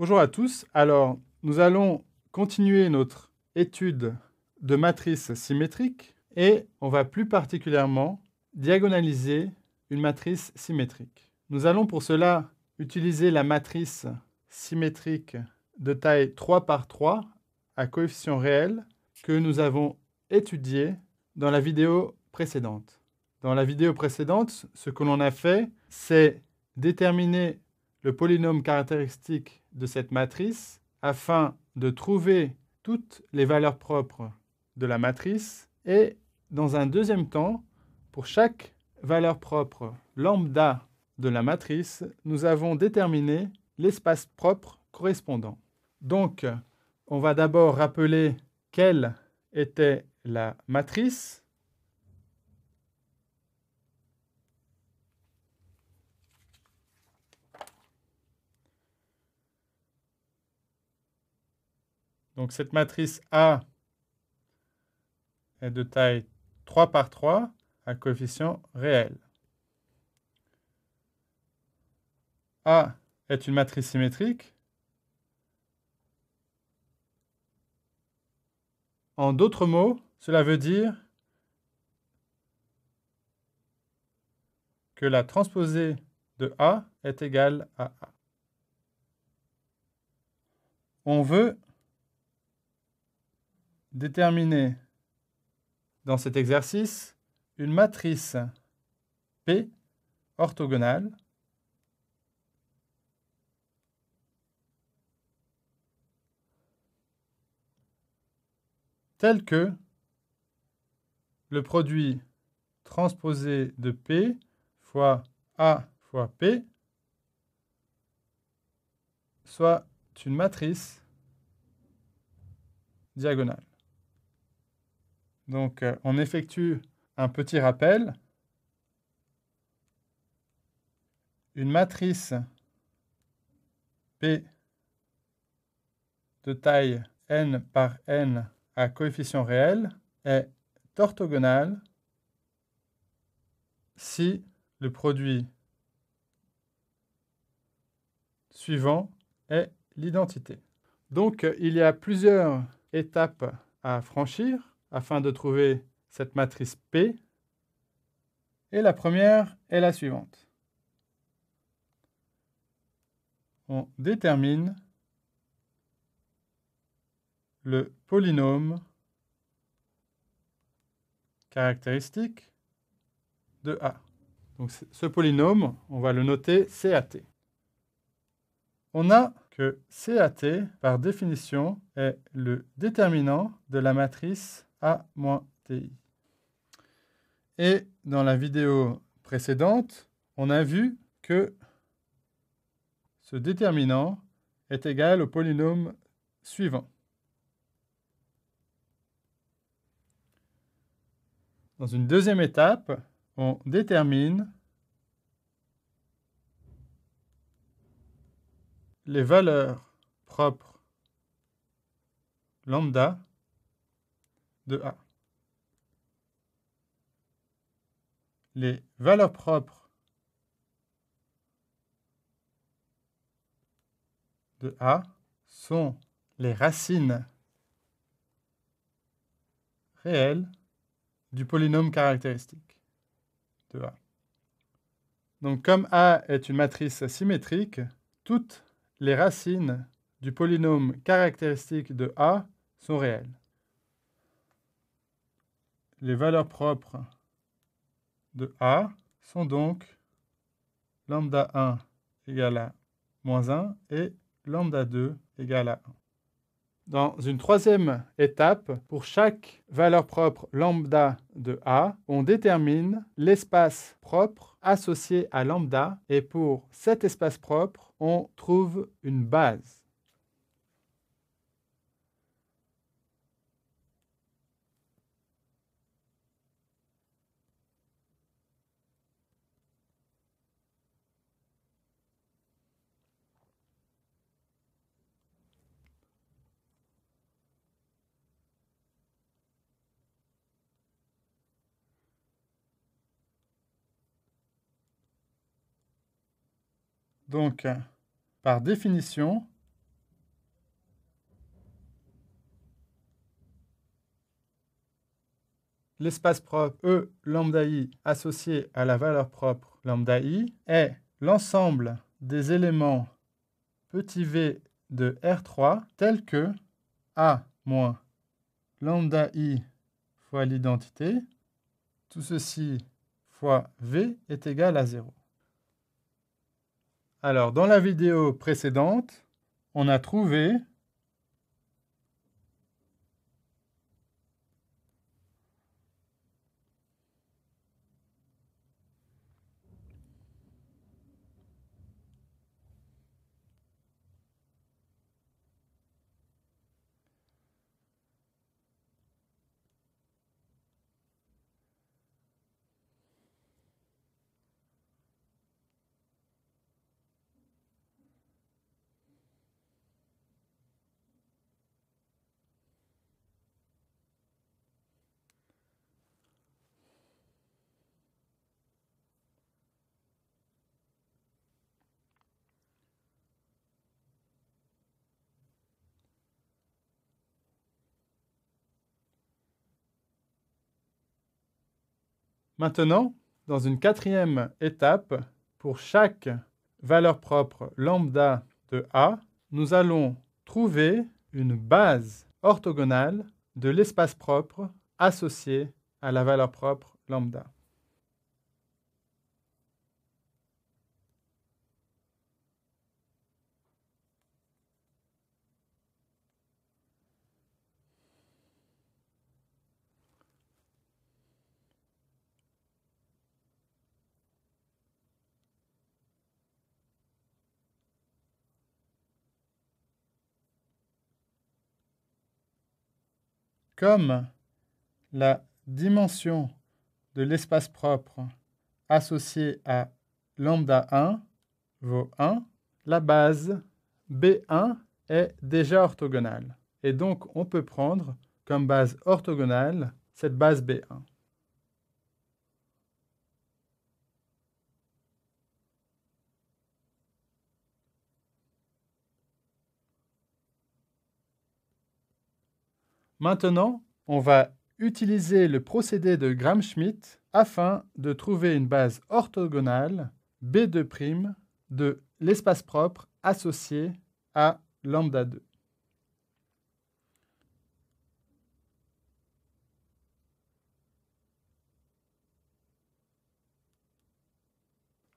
Bonjour à tous. Alors, nous allons continuer notre étude de matrices symétriques et on va plus particulièrement diagonaliser une matrice symétrique. Nous allons pour cela utiliser la matrice symétrique de taille 3 par 3 à coefficient réel que nous avons étudiée dans la vidéo précédente. Dans la vidéo précédente, ce que l'on a fait, c'est déterminer le polynôme caractéristique de cette matrice afin de trouver toutes les valeurs propres de la matrice et, dans un deuxième temps, pour chaque valeur propre lambda de la matrice, nous avons déterminé l'espace propre correspondant. Donc, on va d'abord rappeler quelle était la matrice. Donc cette matrice A est de taille 3 par 3 à coefficient réel. A est une matrice symétrique. En d'autres mots, cela veut dire que la transposée de A est égale à A. On veut déterminer dans cet exercice une matrice P orthogonale telle que le produit transposé de P fois A fois P soit une matrice diagonale. Donc, on effectue un petit rappel. Une matrice P de taille n par n à coefficient réel est orthogonale si le produit suivant est l'identité. Donc, il y a plusieurs étapes à franchir afin de trouver cette matrice P. Et la première est la suivante. On détermine le polynôme caractéristique de A. Donc, ce polynôme, on va le noter CAT. On a que CAT, par définition, est le déterminant de la matrice A-TI. Et dans la vidéo précédente, on a vu que ce déterminant est égal au polynôme suivant. Dans une deuxième étape, on détermine les valeurs propres lambda de A. Les valeurs propres de A sont les racines réelles du polynôme caractéristique de A. Donc, comme A est une matrice symétrique, toutes les racines du polynôme caractéristique de A sont réelles. Les valeurs propres de A sont donc lambda 1 égale à moins 1 et lambda 2 égale à 1. Dans une troisième étape, pour chaque valeur propre lambda de A, on détermine l'espace propre associé à lambda et pour cet espace propre, on trouve une base. Donc, par définition, l'espace propre E lambda I associé à la valeur propre lambda I est l'ensemble des éléments petit v de R3 tels que A moins lambda I fois l'identité, tout ceci fois V est égal à 0. Alors, dans la vidéo précédente, on a trouvé maintenant, dans une quatrième étape, pour chaque valeur propre lambda de A, nous allons trouver une base orthogonale de l'espace propre associé à la valeur propre lambda. Comme la dimension de l'espace propre associé à lambda 1 vaut 1, la base B1 est déjà orthogonale. Et donc, on peut prendre comme base orthogonale cette base B1. Maintenant, on va utiliser le procédé de Gram-Schmidt afin de trouver une base orthogonale B2' de l'espace propre associé à lambda 2.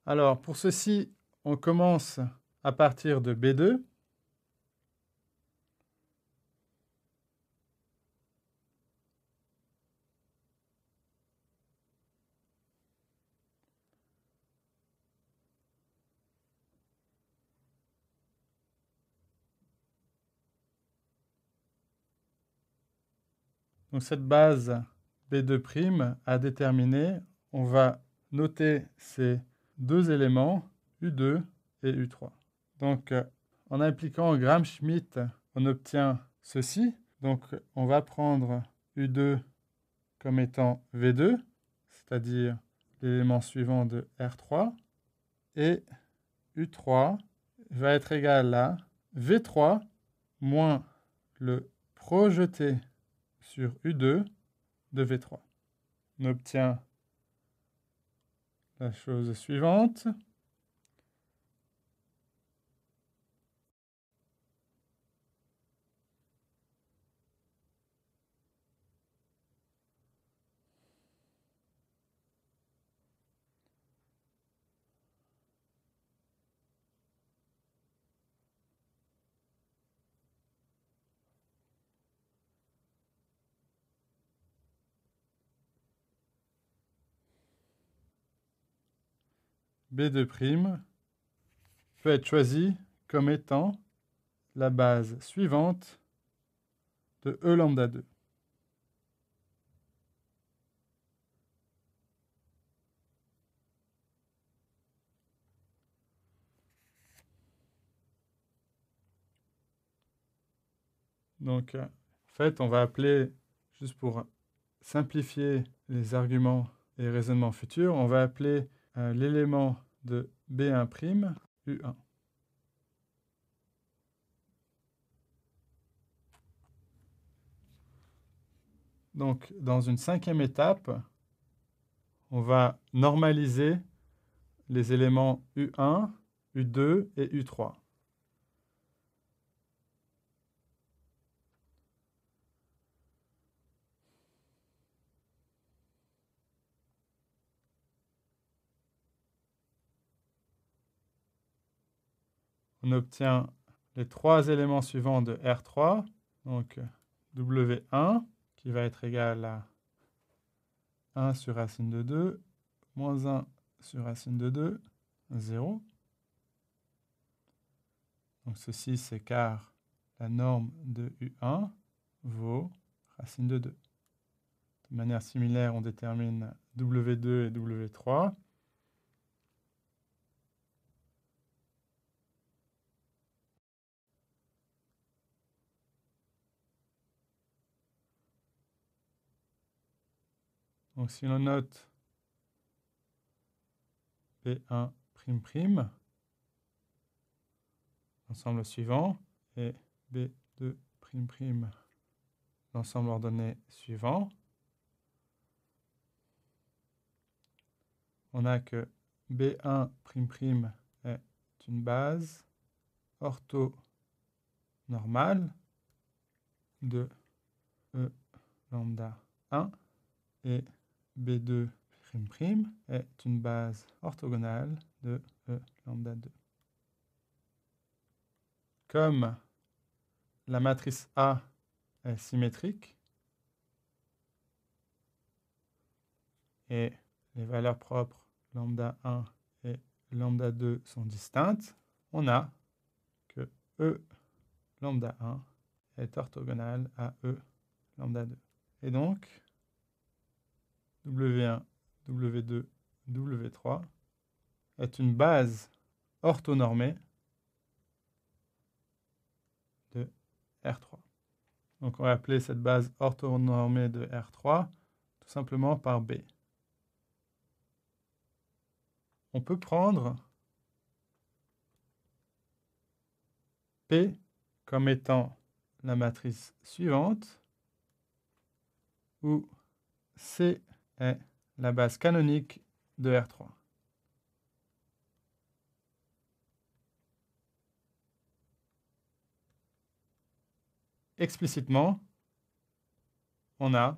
Alors, pour ceci, on commence à partir de B2. Donc cette base B2' à déterminer, on va noter ces deux éléments, U2 et U3. Donc en appliquant Gram-Schmidt, on obtient ceci. Donc on va prendre U2 comme étant V2, c'est-à-dire l'élément suivant de R3, et U3 va être égal à V3 moins le projeté sur U2 de V3. On obtient la chose suivante. B2' peut être choisi comme étant la base suivante de E lambda 2. Donc, en fait, on va appeler, juste pour simplifier les arguments et raisonnements futurs, on va appeler l'élément de B1' U1. Donc, dans une cinquième étape, on va normaliser les éléments U1, U2 et U3. On obtient les trois éléments suivants de R3, donc W1 qui va être égal à 1 sur racine de 2, moins 1 sur racine de 2, 0. Donc ceci, c'est car la norme de U1 vaut racine de 2. De manière similaire, on détermine W2 et W3. Donc si l'on note B1'', l'ensemble suivant, et B2'', l'ensemble ordonné suivant, on a que B1'' est une base orthonormale de E lambda 1 et B2'' est une base orthogonale de E lambda 2. Comme la matrice A est symétrique et les valeurs propres lambda 1 et lambda 2 sont distinctes, on a que E lambda 1 est orthogonal à E lambda 2. Et donc, W1, W2, W3 est une base orthonormée de R3. Donc on va appeler cette base orthonormée de R3 tout simplement par B. On peut prendre P comme étant la matrice suivante, où C est la base canonique de R3. Explicitement, on a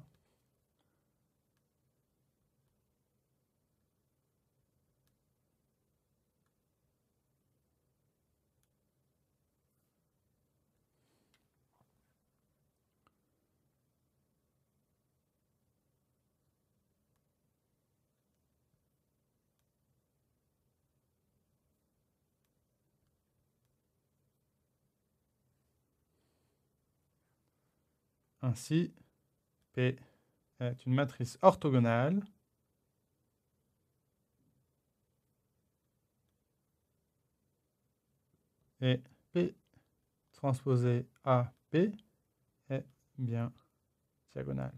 ainsi P est une matrice orthogonale et P transposé AP est bien diagonale.